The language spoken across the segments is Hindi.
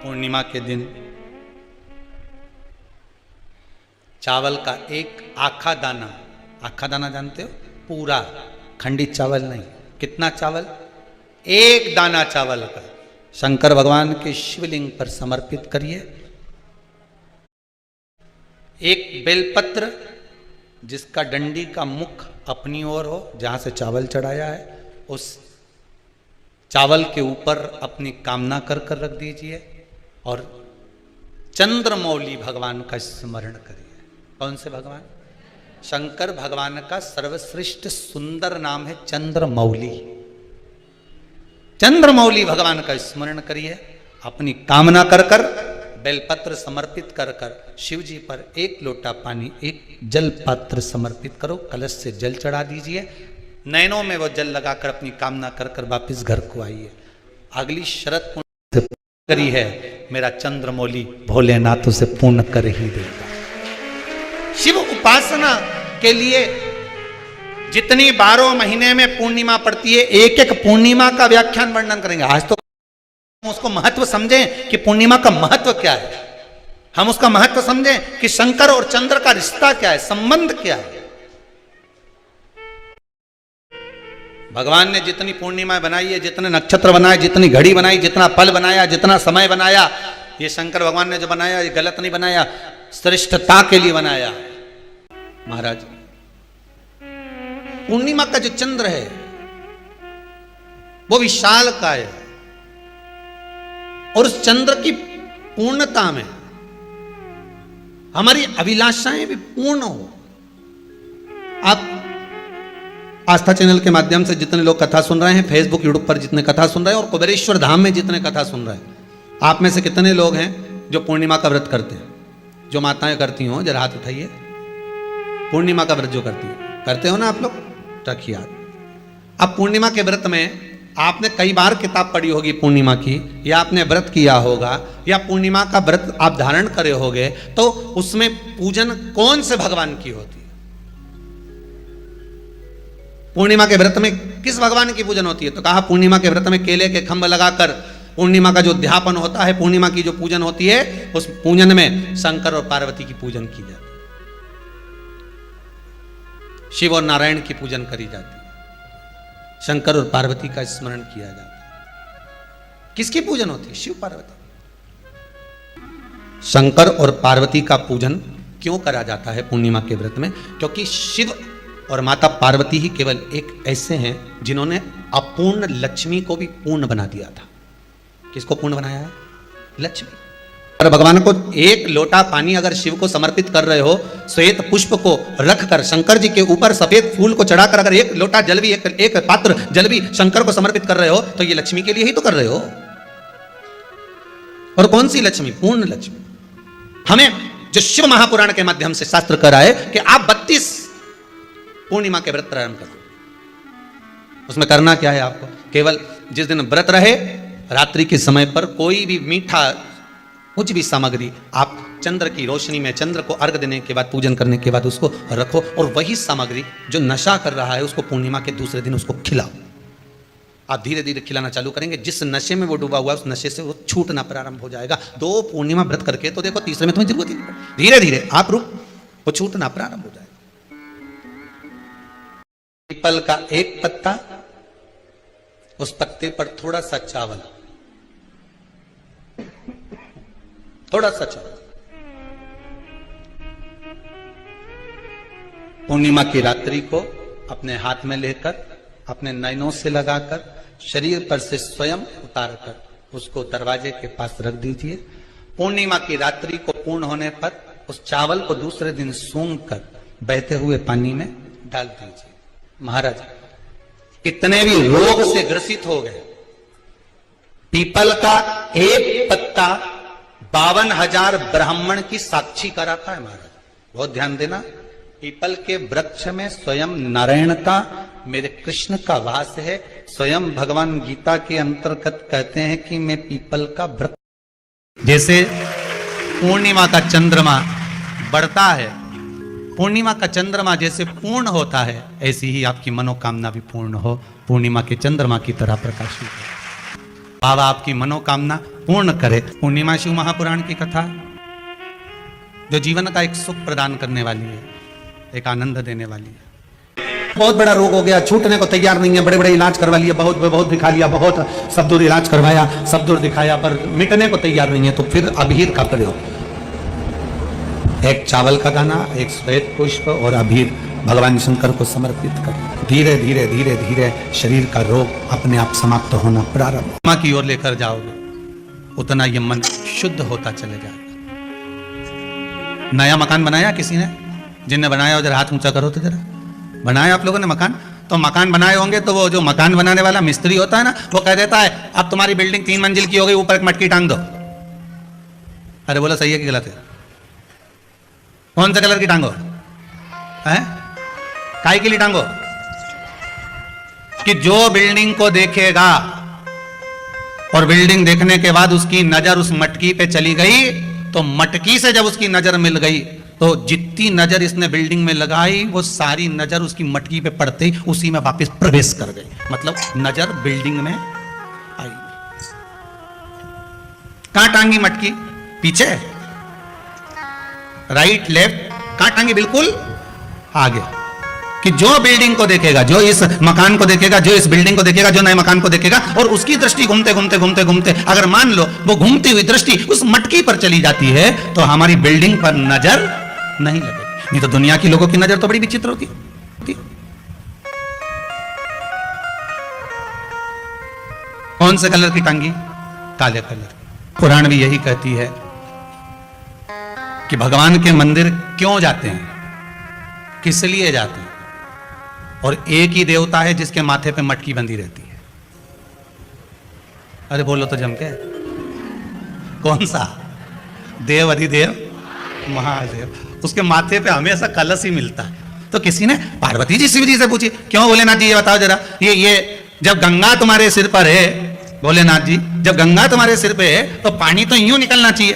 पूर्णिमा के दिन चावल का एक आखा दाना जानते हो, पूरा खंडित चावल नहीं, कितना चावल, एक दाना चावल का शंकर भगवान के शिवलिंग पर समर्पित करिए। एक बेलपत्र जिसका डंडी का मुख अपनी ओर हो, जहां से चावल चढ़ाया है, उस चावल के ऊपर अपनी कामना कर कर रख दीजिए और चंद्रमौली भगवान का स्मरण करिए। कौन से भगवान? शंकर भगवान का सर्वश्रेष्ठ सुंदर नाम है चंद्रमौली। चंद्रमौली भगवान का स्मरण करिए, अपनी कामना कर कर बेलपत्र समर्पित कर कर शिव जी पर एक लोटा पानी, एक जल पात्र समर्पित करो, कलश से जल चढ़ा दीजिए, नैनों में वो जल लगाकर अपनी कामना कर कर वापिस घर को आइए। अगली शरत पूर्ण करी है, मेरा चंद्रमौली भोलेनाथ उसे पूर्ण कर ही देगा। शिव उपासना के लिए जितनी 12 महीने में पूर्णिमा पड़ती है, एक एक पूर्णिमा का व्याख्यान वर्णन करेंगे। आज तो उसको महत्व समझें कि पूर्णिमा का महत्व क्या है, हम उसका महत्व समझें कि शंकर और चंद्र का रिश्ता क्या है, संबंध क्या है। भगवान ने जितनी पूर्णिमा बनाई है, जितने नक्षत्र बनाए, जितनी घड़ी बनाई, जितना पल बनाया, जितना समय बनाया, ये शंकर भगवान ने जो बनाया ये गलत नहीं बनाया, श्रेष्ठता के लिए बनाया। महाराज, पूर्णिमा का जो चंद्र है वो विशाल का है और उस चंद्र की पूर्णता में हमारी अभिलाषाएं भी पूर्ण हो। आप आस्था चैनल के माध्यम से जितने लोग कथा सुन रहे हैं, फेसबुक यूट्यूब पर जितने कथा सुन रहे हैं और कुबेरेश्वर धाम में जितने कथा सुन रहे हैं, आप में से कितने लोग हैं जो पूर्णिमा का व्रत करते हैं? जो माताएं करती हो जरा हाथ उठाइए। पूर्णिमा का व्रत जो करते हो ना आप लोग, रखिए हाथ। अब पूर्णिमा के व्रत में आपने कई बार किताब पढ़ी होगी पूर्णिमा की, या आपने व्रत किया होगा, या पूर्णिमा का व्रत आप धारण करे होगे, तो उसमें पूजन कौन से भगवान की होती है? पूर्णिमा के व्रत में किस भगवान की पूजन होती है? तो कहा पूर्णिमा के व्रत में केले के खंभ लगाकर पूर्णिमा का जो अध्यापन होता है, पूर्णिमा की जो पूजन होती है, उस पूजन में शंकर और पार्वती की पूजन की जाती है, शिव और नारायण की पूजन करी जाती है, शंकर और पार्वती का स्मरण किया जाता है। किसकी पूजन होती है? शिव पार्वती। शंकर और पार्वती का पूजन क्यों करा जाता है पूर्णिमा के व्रत में? क्योंकि शिव और माता पार्वती ही केवल एक ऐसे हैं जिन्होंने अपूर्ण लक्ष्मी को भी पूर्ण बना दिया था। किसको पूर्ण बनाया है? लक्ष्मी। और भगवान को एक लोटा पानी अगर शिव को समर्पित कर रहे हो, श्वेत पुष्प को रखकर शंकर जी के ऊपर सफेद फूल को चढ़ाकर अगर एक लोटा जल भी, एक पात्र जल भी शंकर को समर्पित कर रहे हो, तो ये लक्ष्मी के लिए ही तो कर रहे हो। और कौन सी लक्ष्मी? पूर्ण लक्ष्मी। हमें जो शिव महापुराण के माध्यम से शास्त्र कर रहा है कि आप 32 पूर्णिमा के व्रत प्रारंभ करो। उसमें करना क्या है आपको? केवल जिस दिन व्रत रहे, रात्रि के समय पर कोई भी मीठा, कुछ भी सामग्री आप चंद्र की रोशनी में, चंद्र को अर्घ देने के बाद, पूजन करने के बाद उसको रखो, और वही सामग्री जो नशा कर रहा है उसको पूर्णिमा के दूसरे दिन उसको खिलाओ। आप धीरे धीरे खिलाना चालू करेंगे, जिस नशे में वो डूबा हुआ है उस नशे से वो छूटना प्रारंभ हो जाएगा। 2 पूर्णिमा व्रत करके तो देखो, तीसरे में तुम्हें जरूरत ही नहीं पड़ेगी। धीरे धीरे आप रुक, वो छूटना प्रारंभ हो जाएगा। पीपल का एक पत्ता, उस पत्ते पर थोड़ा सा चावल, थोड़ा सा चावल। पूर्णिमा की रात्रि को अपने हाथ में लेकर, अपने नयनों से लगाकर, शरीर पर से स्वयं उतारकर उसको दरवाजे के पास रख दीजिए। पूर्णिमा की रात्रि को पूर्ण होने पर उस चावल को दूसरे दिन सूंघ कर बहते हुए पानी में डाल दीजिए। महाराज, कितने भी रोग से ग्रसित हो गए, पीपल का एक पत्ता 52,000 ब्राह्मण की साक्षी कराता है। महाराज बहुत ध्यान देना, पीपल के वृक्ष में स्वयं नारायण का, मेरे कृष्ण का वास है। स्वयं भगवान गीता के अंतर्गत कहते हैं कि मैं पीपल का वृक्ष। जैसे पूर्णिमा का चंद्रमा बढ़ता है, पूर्णिमा का चंद्रमा जैसे पूर्ण होता है, ऐसी ही आपकी मनोकामना भी पूर्ण हो, पूर्णिमा के चंद्रमा की तरह प्रकाशित हो। बाबा आपकी मनोकामना पूर्ण करे। पूर्णिमा शिव महापुराण की कथा जो जीवन का एक सुख प्रदान करने वाली है, एक आनंद देने वाली है। बहुत बड़ा रोग हो गया, छूटने को तैयार नहीं है, बड़े बड़े इलाज करवा लिया, बहुत दिखा लिया, बहुत सब दूर इलाज करवाया, सब दूर दिखाया, पर मिटने को तैयार नहीं है। तो फिर अबीर का प्रयोग, एक चावल का दाना, एक श्वेत पुष्प और अबीर भगवान शंकर को समर्पित कर धीरे धीरे धीरे धीरे शरीर का रोग अपने आप समाप्त होना प्रारंभ। मां की ओर लेकर जाओगे उतना ये मन शुद्ध होता चले जाएगा। नया मकान बनाया किसी ने? जिनने बनाया हो जरा हाथ ऊंचा करो तो जरा। बनाया आप लोगों ने मकान? तो मकान बनाए होंगे तो वो जो मकान बनाने वाला मिस्त्री होता है ना, वो कह देता है अब तुम्हारी बिल्डिंग 3 मंजिल की हो गई, ऊपर एक मटकी टांग दो। अरे बोलो सही है कि गलत है? कौन से कलर की टांगो है? काय के लिए टांगो? कि जो बिल्डिंग को देखेगा और बिल्डिंग देखने के बाद उसकी नजर उस मटकी पे चली गई, तो मटकी से जब उसकी नजर मिल गई तो जितनी नजर इसने बिल्डिंग में लगाई वो सारी नजर उसकी मटकी पे पड़ते ही उसी में वापस प्रवेश कर गई। मतलब नजर बिल्डिंग में आई। कहां टांगी मटकी? पीछे, राइट लेफ्ट, कहां टांगी? बिल्कुल आगे। कि जो बिल्डिंग को देखेगा, जो इस मकान को देखेगा, जो इस बिल्डिंग को देखेगा, जो नए मकान को देखेगा, और उसकी दृष्टि घूमते घूमते घूमते घूमते अगर मान लो वो घूमती हुई दृष्टि उस मटकी पर चली जाती है, तो हमारी बिल्डिंग पर नजर नहीं लगेगी। नहीं तो दुनिया की लोगों की नजर तो बड़ी विचित्र होती है। कौन से कलर की टांगी? काले कलर। पुराण भी यही कहती है कि भगवान के मंदिर क्यों जाते हैं, किस लिए जाते हैं, और एक ही देवता है जिसके माथे पे मटकी बंधी रहती है। अरे बोलो तो जम के। कौन सा? देव अधिदेव महादेव। उसके माथे पे हमेशा कलश ही मिलता है। तो किसी ने पार्वती जी शिव जी से पूछी, क्यों भोलेनाथ जी ये बताओ जरा, ये जब गंगा तुम्हारे सिर पर है, भोलेनाथ जी जब गंगा तुम्हारे सिर पे है तो पानी तो यूं निकलना चाहिए,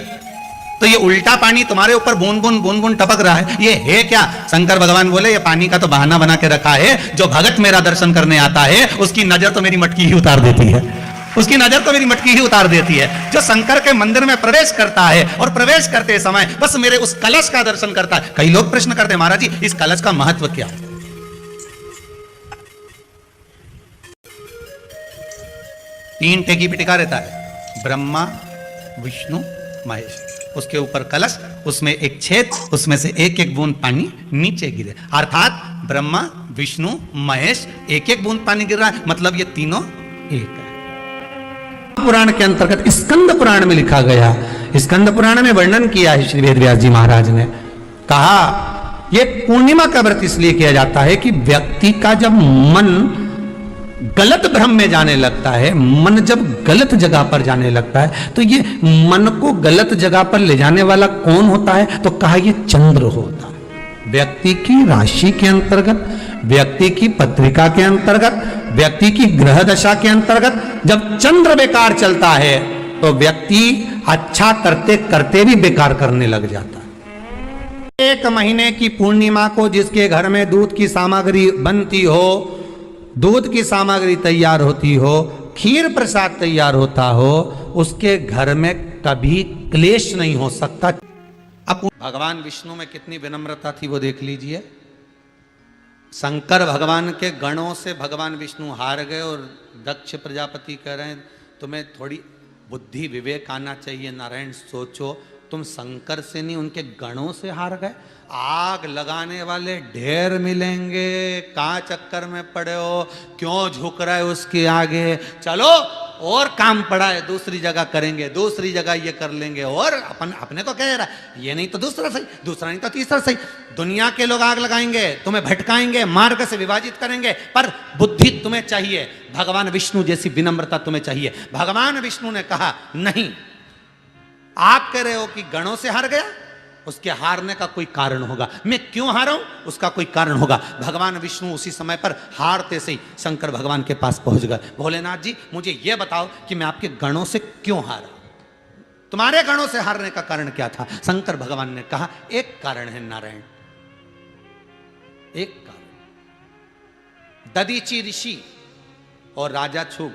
तो ये उल्टा पानी तुम्हारे ऊपर बूंद बूंद टपक रहा है, ये है क्या? शंकर भगवान बोले ये पानी का तो बहाना बना के रखा है, जो भगत मेरा दर्शन करने आता है उसकी नजर तो मेरी मटकी ही उतार देती है, उसकी नजर तो मेरी मटकी ही उतार देती है। जो शंकर के मंदिर में प्रवेश करता है और प्रवेश करते समय बस मेरे उस कलश का दर्शन करता है। कई लोग प्रश्न करते हैं, महाराज जी इस कलश का महत्व क्या है? 3 टेकी पे टिका रहता है, ब्रह्मा विष्णु महेश, उसके ऊपर कलश, उसमें एक छेद, उसमें से एक एक बूंद पानी नीचे गिरे, अर्थात ब्रह्मा विष्णु महेश एक एक बूंद पानी गिर रहा है, मतलब ये तीनों एक है। पुराण के अंतर्गत स्कंद पुराण में लिखा गया, स्कंद पुराण में वर्णन किया है श्री वेदव्यास जी महाराज ने, कहा ये पूर्णिमा का व्रत इसलिए किया जाता है कि व्यक्ति का जब मन गलत भ्रम में जाने लगता है, मन जब गलत जगह पर जाने लगता है, तो ये मन को गलत जगह पर ले जाने वाला कौन होता है? तो कहा ये चंद्र होता है। व्यक्ति की राशि के अंतर्गत, व्यक्ति की पत्रिका के अंतर्गत, व्यक्ति की ग्रह दशा के अंतर्गत जब चंद्र बेकार चलता है तो व्यक्ति अच्छा करते करते भी बेकार करने लग जाता है। 1 महीने की पूर्णिमा को जिसके घर में दूध की सामग्री बनती हो, दूध की सामग्री तैयार होती हो, खीर प्रसाद तैयार होता हो, उसके घर में कभी क्लेश नहीं हो सकता। अब भगवान विष्णु में कितनी विनम्रता थी वो देख लीजिए। शंकर भगवान के गणों से भगवान विष्णु हार गए और दक्ष प्रजापति कह रहे हैं तुम्हें थोड़ी बुद्धि विवेक आना चाहिए, नारायण सोचो, तुम शंकर से नहीं उनके गणों से हार गए। आग लगाने वाले ढेर मिलेंगे, कहां चक्कर में पड़े हो, क्यों झुक रहा है उसके आगे, चलो और काम पड़ा है दूसरी जगह करेंगे, दूसरी जगह ये कर लेंगे, और अपने को कह रहा है ये नहीं तो दूसरा सही, दूसरा नहीं तो तीसरा सही। दुनिया के लोग आग लगाएंगे, तुम्हें भटकाएंगे, मार्ग से विभाजित करेंगे, पर बुद्धि तुम्हें चाहिए, भगवान विष्णु जैसी विनम्रता तुम्हें चाहिए। भगवान विष्णु ने कहा नहीं, आप कह रहे हो कि गणों से हार गया, उसके हारने का कोई कारण होगा, मैं क्यों हारा हूं उसका कोई कारण होगा। भगवान विष्णु उसी समय पर हारते से ही शंकर भगवान के पास पहुंच गए। भोलेनाथ जी मुझे यह बताओ कि मैं आपके गणों से क्यों हारा, तुम्हारे गणों से हारने का कारण क्या था? शंकर भगवान ने कहा एक कारण है नारायण, एक कारण। दधीची ऋषि और राजा छुग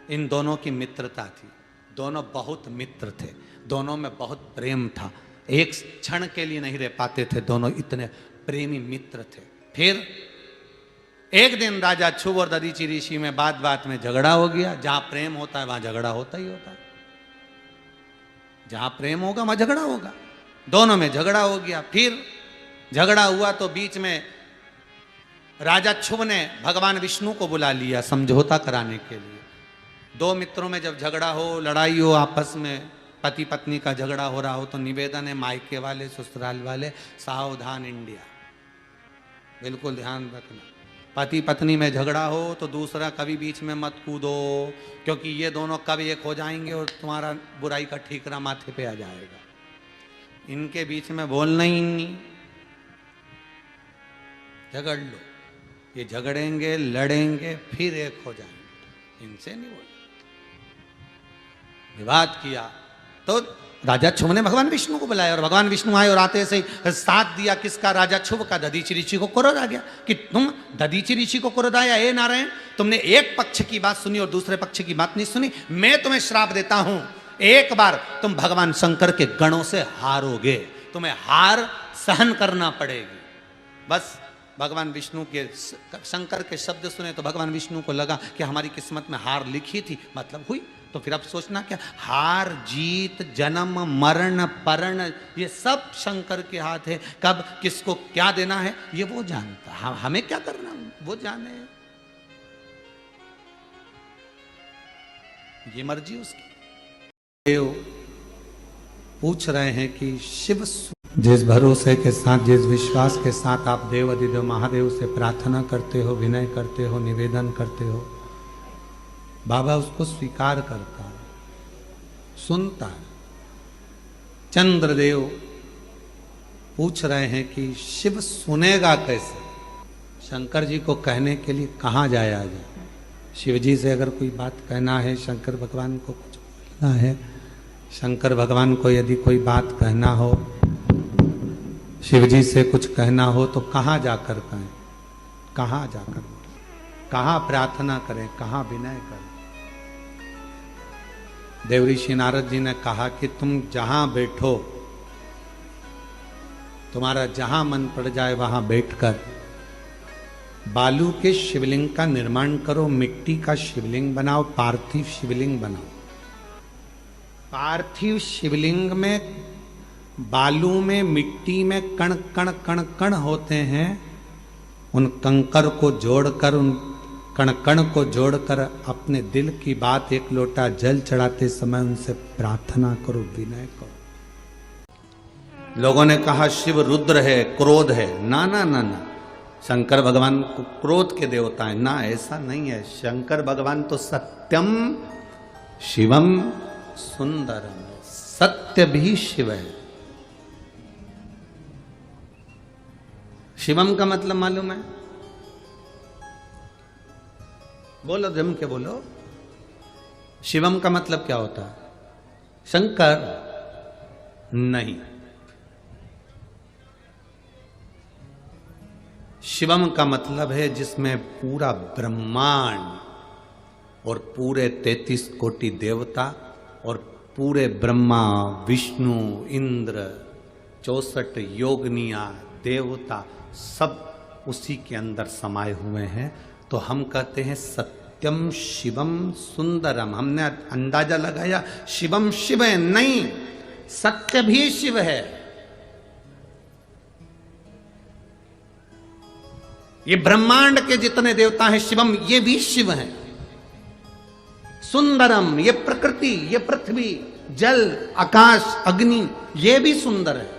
इन दोनों की मित्रता थी, दोनों बहुत मित्र थे, दोनों में बहुत प्रेम था, एक क्षण के लिए नहीं रह पाते थे, दोनों इतने प्रेमी मित्र थे। फिर एक दिन राजा छुब और दधीचि ऋषि में बात बात में झगड़ा हो गया। जहां प्रेम होता है वहां झगड़ा होता ही होता है, जहां प्रेम होगा वहां झगड़ा होगा। दोनों में झगड़ा हो गया। फिर झगड़ा हुआ तो बीच में राजा छुब ने भगवान विष्णु को बुला लिया समझौता कराने के लिए। दो मित्रों में जब झगड़ा हो, लड़ाई हो, आपस में पति पत्नी का झगड़ा हो रहा हो, तो निवेदन है मायके वाले ससुराल वाले, सावधान इंडिया, बिल्कुल ध्यान रखना। पति पत्नी में झगड़ा हो तो दूसरा कभी बीच में मत कूदो, क्योंकि ये दोनों कब एक हो जाएंगे और तुम्हारा बुराई का ठीकरा माथे पे आ जाएगा। इनके बीच में बोलना ही नहीं, झगड़ लो, ये झगड़ेंगे लड़ेंगे फिर एक हो जाएंगे, इनसे नहीं बोल। विवाद किया तो राजा छुब ने भगवान विष्णु को बुलाया और भगवान विष्णु आए और आते से साथ दिया किसका, राजा छुब का। दधीचि ऋषि को क्रोध आ गया कि तुम दधीचि ऋषि को क्रोध आया, हे नारायण तुमने एक पक्ष की बात सुनी और दूसरे पक्ष की बात नहीं सुनी। मैं तुम्हें श्राप देता हूं, एक बार तुम भगवान शंकर के गणों से हारोगे, तुम्हें हार सहन करना पड़ेगी। बस भगवान विष्णु के शंकर के शब्द सुने तो भगवान विष्णु को लगा कि हमारी किस्मत में हार लिखी थी, मतलब हुई। तो फिर अब सोचना क्या, हार जीत जन्म मरण परण ये सब शंकर के हाथ है, कब किसको क्या देना है ये वो जानता, हमें क्या करना वो जाने, ये मर्जी उसकी। देव पूछ रहे हैं कि शिव जिस भरोसे के साथ, जिस विश्वास के साथ आप देव अधिदेव महादेव से प्रार्थना करते हो, विनय करते हो, निवेदन करते हो, बाबा उसको स्वीकार करता है, सुनता है। चंद्रदेव पूछ रहे हैं कि शिव सुनेगा कैसे, शंकर जी को कहने के लिए कहाँ जाया जाए। शिव जी से अगर कोई बात कहना है, शंकर भगवान को कुछ बोलना है, शंकर भगवान को यदि कोई बात कहना हो, शिव जी से कुछ कहना हो तो कहाँ जाकर कहें, कहाँ जाकर बोलें, कहाँ प्रार्थना करें, कहाँ विनय करें। देवऋषि नारद जी ने कहा कि तुम जहां बैठो, तुम्हारा जहां मन पड़ जाए वहां बैठकर बालू के शिवलिंग का निर्माण करो, मिट्टी का शिवलिंग बनाओ, पार्थिव शिवलिंग बनाओ। पार्थिव शिवलिंग में बालू में मिट्टी में कण कण कण कण होते हैं, उन कंकर को जोड़कर, उन कण कण को जोड़कर अपने दिल की बात एक लोटा जल चढ़ाते समय उनसे प्रार्थना करो, विनय करो। लोगों ने कहा शिव रुद्र है, क्रोध है, ना ना ना ना, शंकर भगवान को क्रोध के देवता है ना, ऐसा नहीं है। शंकर भगवान तो सत्यम शिवम सुंदरम, सत्य भी शिव है। शिवम का मतलब मालूम है, बोलो जम के बोलो, शिवम का मतलब क्या होता है? शंकर नहीं, शिवम का मतलब है जिसमें पूरा ब्रह्मांड और पूरे 33 कोटि देवता और पूरे ब्रह्मा विष्णु इंद्र 64 योगनिया देवता सब उसी के अंदर समाये हुए हैं। तो हम कहते हैं सत्यम शिवम सुंदरम। हमने अंदाजा लगाया शिवम शिव है, नहीं, सत्य भी शिव है। ये ब्रह्मांड के जितने देवता हैं शिवम, ये भी शिव हैं। सुंदरम, ये प्रकृति, ये पृथ्वी, जल, आकाश, अग्नि, ये भी सुंदर है।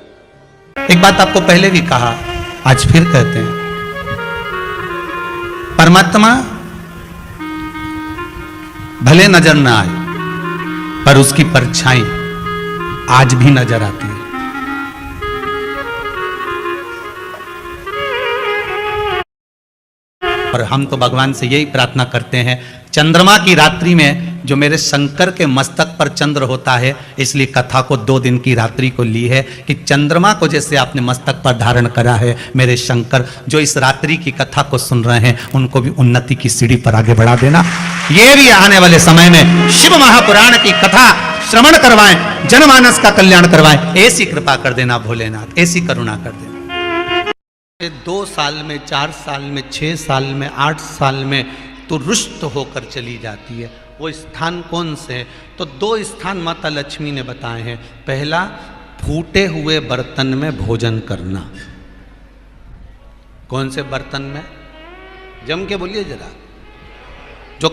एक बात आपको पहले भी कहा, आज फिर कहते हैं, परमात्मा भले नजर ना आए पर उसकी परछाई आज भी नजर आती है। और हम तो भगवान से यही प्रार्थना करते हैं, चंद्रमा की रात्रि में जो मेरे शंकर के मस्तक पर चंद्र होता है, इसलिए कथा को 2 दिन की रात्रि को ली है कि चंद्रमा को जैसे आपने मस्तक पर धारण करा है, मेरे शंकर जो इस रात्रि की कथा को सुन रहे हैं उनको भी उन्नति की सीढ़ी पर आगे बढ़ा देना। ये भी आने वाले समय में शिव महापुराण की कथा श्रवण करवाएं, जनमानस का कल्याण करवाएं, ऐसी कृपा कर देना भोलेनाथ, ऐसी करुणा कर देना। 2 साल में, 4 साल में, 6 साल में, 8 साल में तो रुष्ट होकर चली जाती है। वो स्थान कौन से है? तो 2 स्थान माता लक्ष्मी ने बताए हैं। पहला, फूटे हुए बर्तन में भोजन करना। कौन से बर्तन में? जम के बोलिए जरा। जो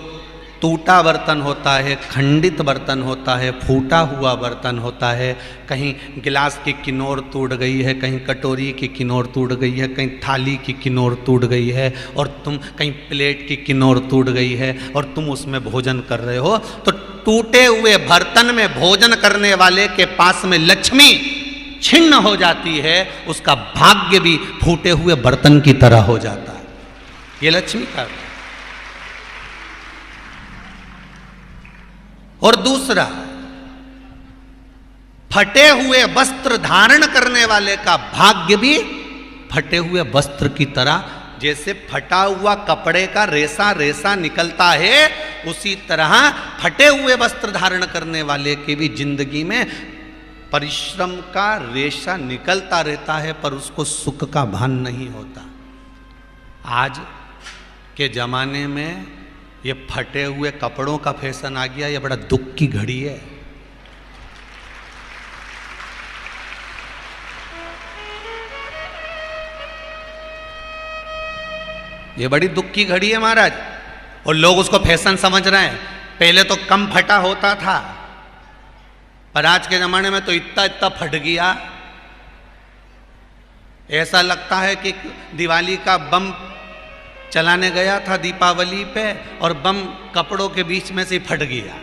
टूटा बर्तन होता है, खंडित बर्तन होता है, फूटा हुआ बर्तन होता है, कहीं गिलास की किनोर टूट गई है, कहीं कटोरी की किनोर टूट गई है, कहीं थाली की किनोर टूट गई है, और तुम कहीं प्लेट की किनोर टूट गई है और तुम उसमें भोजन कर रहे हो, तो टूटे हुए बर्तन में भोजन करने वाले के पास में लक्ष्मी छिन्न हो जाती है, उसका भाग्य भी फूटे हुए बर्तन की तरह हो जाता है। ये लक्ष्मी का। और दूसरा, फटे हुए वस्त्र धारण करने वाले का भाग्य भी फटे हुए वस्त्र की तरह, जैसे फटा हुआ कपड़े का रेसा रेसा निकलता है, उसी तरह फटे हुए वस्त्र धारण करने वाले की भी जिंदगी में परिश्रम का रेशा निकलता रहता है, पर उसको सुख का भान नहीं होता। आज के जमाने में ये फटे हुए कपड़ों का फैशन आ गया, ये बड़ा दुख की घड़ी है। ये बड़ी दुख की घड़ी है महाराज, और लोग उसको फैशन समझ रहे हैं। पहले तो कम फटा होता था, पर आज के जमाने में तो इतना इतना फट गया, ऐसा लगता है कि दिवाली का बम चलाने गया था दीपावली पे और बम कपड़ों के बीच में से फट गया।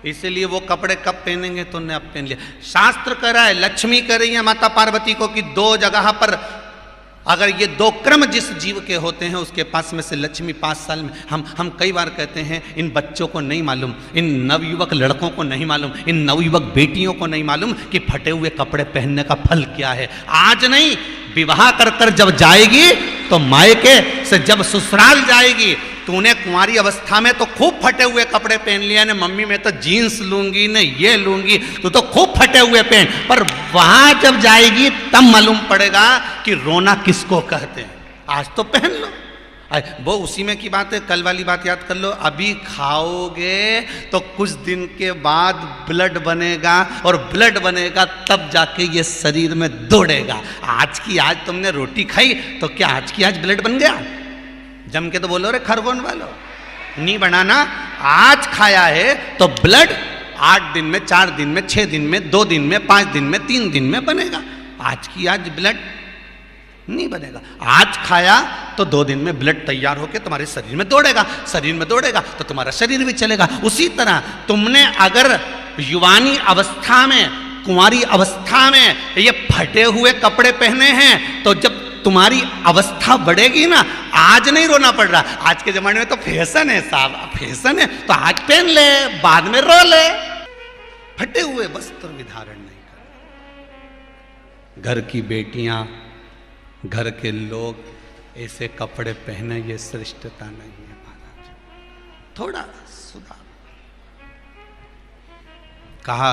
इसलिए वो कपड़े कब पहनेंगे तो ने अब पहन लिया। शास्त्र कह रहा है, लक्ष्मी कह रही है माता पार्वती को कि 2 जगह पर अगर ये 2 क्रम जिस जीव के होते हैं उसके पास में से लक्ष्मी 5 साल में, हम कई बार कहते हैं इन बच्चों को नहीं मालूम, इन नवयुवक लड़कों को नहीं मालूम, इन नवयुवक बेटियों को नहीं मालूम कि फटे हुए कपड़े पहनने का फल क्या है। आज नहीं, विवाह कर कर जब जाएगी तो मायके से जब ससुराल जाएगी, तूने कुंवारी अवस्था में तो खूब फटे हुए कपड़े पहन लिया ने, मम्मी मैं तो जीन्स लूंगी ने, ये लूंगी, तू तो खूब फटे हुए पहन, पर वहां जब जाएगी तब मालूम पड़ेगा कि रोना किसको कहते हैं। आज तो पहन लो, वो उसी में की बात है। कल वाली बात याद कर लो, अभी खाओगे तो कुछ दिन के बाद ब्लड बनेगा, और ब्लड बनेगा तब जाके ये शरीर में दौड़ेगा। आज की आज तुमने रोटी खाई तो क्या आज की आज ब्लड बन गया? जम के तो बोलो रे खरगोन वालो, नहीं बनाना। आज खाया है तो ब्लड 8 दिन में, 4 दिन में, 6 दिन में, 2 दिन में, 5 दिन में, 3 दिन में बनेगा। आज की आज ब्लड नहीं बनेगा। आज खाया तो 2 दिन में ब्लड तैयार होकर तुम्हारे शरीर में दौड़ेगा, शरीर में दौड़ेगा तो तुम्हारा शरीर भी चलेगा। उसी तरह तुमने अगर युवानी अवस्था में, कुंवारी अवस्था में ये फटे हुए कपड़े पहने हैं, तो जब तुम्हारी अवस्था बढ़ेगी ना, आज नहीं रोना पड़ रहा। आज के जमाने में तो फैशन है साहब, फैशन है तो आज पहन ले, बाद में रो ले। फटे हुए वस्त्र भी धारण नहीं कर। घर की बेटियां, घर के लोग ऐसे कपड़े पहने, ये श्रेष्ठता नहीं है महाराज। थोड़ा सुधार। कहा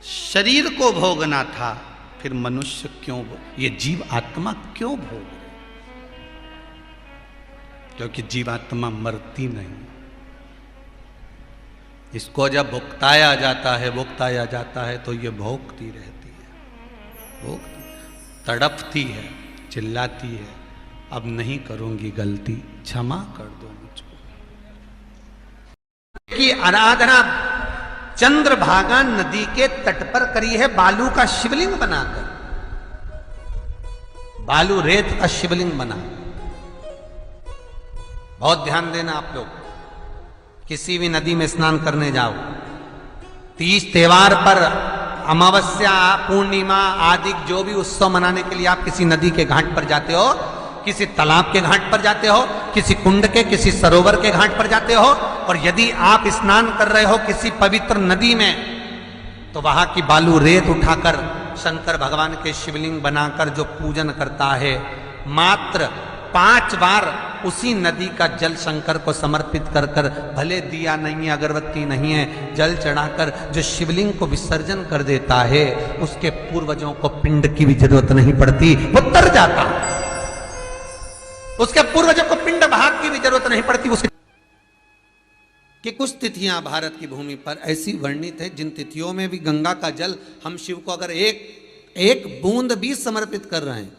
शरीर को भोगना था, फिर मनुष्य क्यों ये जीव आत्मा क्यों भोग रहे? क्योंकि जीवात्मा मरती नहीं। इसको जब भुगताया जाता है तो ये भोगती रहती है, तड़पती है, चिल्लाती है, अब नहीं करूंगी गलती, क्षमा कर दो मुझको। की आराधना चंद्रभागा नदी के तट पर करी है, बालू का शिवलिंग बनाकर, बालू रेत का शिवलिंग बना। बहुत ध्यान देना आप लोग, किसी भी नदी में स्नान करने जाओ, तीज त्योहार पर, अमावस्या, पूर्णिमा आदि जो भी उत्सव मनाने के लिए आप किसी नदी के घाट पर जाते हो, किसी तालाब के घाट पर जाते हो, किसी कुंड के, किसी सरोवर के घाट पर जाते हो, और यदि आप स्नान कर रहे हो किसी पवित्र नदी में, तो वहां की बालू रेत उठाकर शंकर भगवान के शिवलिंग बनाकर जो पूजन करता है, मात्र 5 बार उसी नदी का जल शंकर को समर्पित कर कर, भले दिया नहीं है, अगरबत्ती नहीं है, जल चढ़ाकर जो शिवलिंग को विसर्जन कर देता है, उसके पूर्वजों को पिंड की भी जरूरत नहीं पड़ती, वो तर जाता। उसके पूर्वजों को पिंड भाग की भी जरूरत नहीं पड़ती। उसके कि कुछ तिथियां भारत की भूमि पर ऐसी वर्णित है जिन तिथियों में भी गंगा का जल हम शिव को अगर एक बूंद भी समर्पित कर रहे हैं,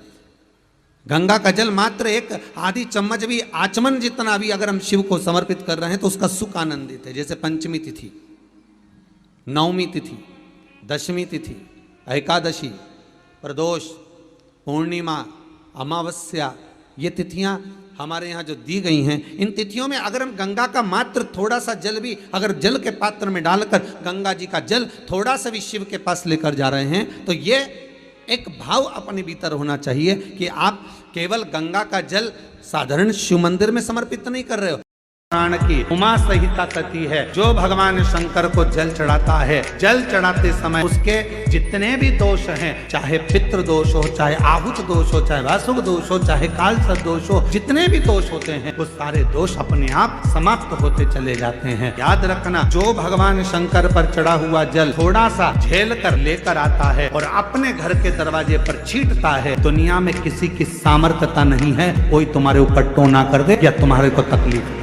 गंगा का जल मात्र एक आधी चम्मच भी, आचमन जितना भी अगर हम शिव को समर्पित कर रहे हैं तो उसका सुख आनंदित है। जैसे पंचमी तिथि, नवमी तिथि, दशमी तिथि, एकादशी, प्रदोष, पूर्णिमा, अमावस्या, ये तिथियां हमारे यहाँ जो दी गई हैं, इन तिथियों में अगर हम गंगा का मात्र थोड़ा सा जल भी अगर जल के पात्र में डालकर गंगा जी का जल थोड़ा सा भी शिव के पास लेकर जा रहे हैं, तो ये एक भाव अपने भीतर होना चाहिए कि आप केवल गंगा का जल साधारण शिव मंदिर में समर्पित नहीं कर रहे हो। पुराण की उमा संहिता कहती है, जो भगवान शंकर को जल चढ़ाता है, जल चढ़ाते समय उसके जितने भी दोष हैं, चाहे पितृ दोष हो, चाहे आहुत दोष हो, चाहे वासुक दोष हो, चाहे कालसर्प दोष हो, जितने भी दोष होते हैं वो सारे दोष अपने आप समाप्त होते चले जाते हैं। याद रखना, जो भगवान शंकर पर चढ़ा हुआ जल थोड़ा सा झेल कर लेकर आता है और अपने घर के दरवाजे पर छींटता है, दुनिया में किसी की सामर्थ्यता नहीं है कोई तुम्हारे ऊपर टोना कर दे या तुम्हारे को तकलीफ।